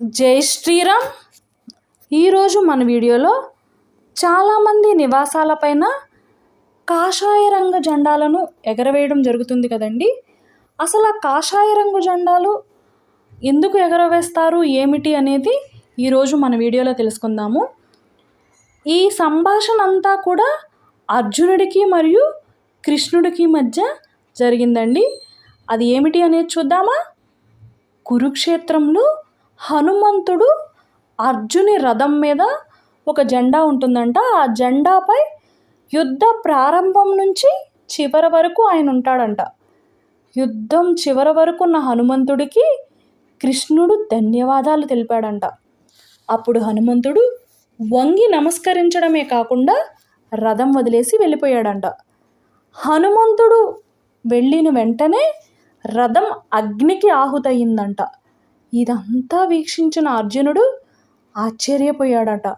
జై శ్రీరామ్. ఈరోజు మన వీడియోలో చాలామంది నివాసాలపైన కాషాయ రంగు జెండాలను ఎగరవేయడం జరుగుతుంది కదండి. అసలు ఆ కాషాయ రంగు జెండాలు ఎందుకు ఎగరవేస్తారు, ఏమిటి అనేది ఈరోజు మన వీడియోలో తెలుసుకుందాము. ఈ సంభాషణ అంతా కూడా అర్జునుడికి మరియు కృష్ణుడికి మధ్య జరిగిందండి. అది ఏమిటి అనేది చూద్దామా. కురుక్షేత్రంలో హనుమంతుడు అర్జుని రథం మీద ఒక జెండా ఉంటుందంట. ఆ జెండాపై యుద్ధ ప్రారంభం నుంచి చివరి వరకు ఆయన ఉంటాడంట. యుద్ధం చివరి వరకు ఉన్న హనుమంతుడికి కృష్ణుడు ధన్యవాదాలు తెలిపాడంట. అప్పుడు హనుమంతుడు వంగి నమస్కరించడమే కాకుండా రథం వదిలేసి వెళ్ళిపోయాడంట. హనుమంతుడు వెళ్ళిన వెంటనే రథం అగ్నికి ఆహుతయిందంట. ఇదంతా వీక్షించిన అర్జునుడు ఆశ్చర్యపోయాడట.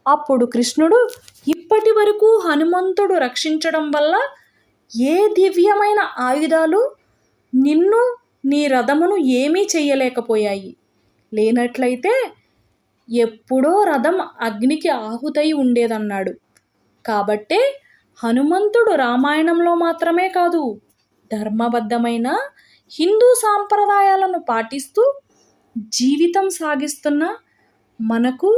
అప్పుడు కృష్ణుడు, ఇప్పటి వరకు హనుమంతుడు రక్షించడం వల్ల ఏ దివ్యమైన ఆయుధాలు నిన్ను నీ రథమును ఏమీ చెయ్యలేకపోయాయి. లేనట్లయితే ఎప్పుడో రథం అగ్నికి ఆహుతై ఉండేదన్నాడు. కాబట్టే హనుమంతుడు రామాయణంలో మాత్రమే కాదు, ధర్మబద్ధమైన హిందూ సాంప్రదాయాలను పాటిస్తూ జీవితం సాగిస్తున్న మనకు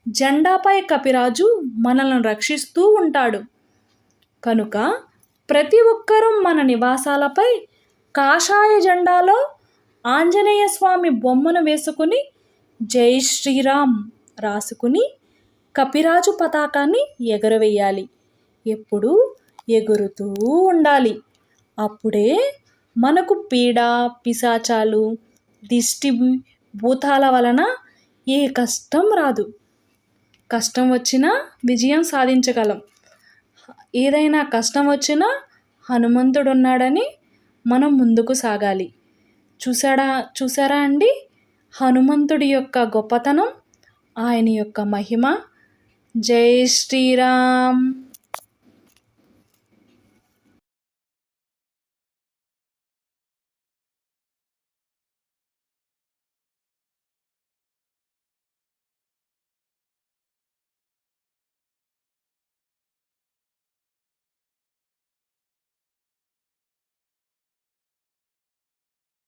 జెండాపై కపిరాజు మనల్ని రక్షిస్తూ ఉంటాడు. కనుక ప్రతి ఒక్కరూ మన నివాసాలపై కాషాయ జెండాలో ఆంజనేయ స్వామి బొమ్మను వేసుకుని జై శ్రీరామ్ రాసుకుని కపిరాజు పతాకాన్ని ఎగరవేయాలి. ఎప్పుడూ ఎగురుతూ ఉండాలి. అప్పుడే మనకు పీడ, పిశాచాలు, దిష్టి, భూతాల వలన ఏ కష్టం రాదు. కష్టం వచ్చినా విజయం సాధించగలం. ఏదైనా కష్టం వచ్చినా హనుమంతుడు ఉన్నాడని మనం ముందుకు సాగాలి. చూసారా అండి హనుమంతుడి యొక్క గొప్పతనం, ఆయన యొక్క మహిమ. జై శ్రీరామ్.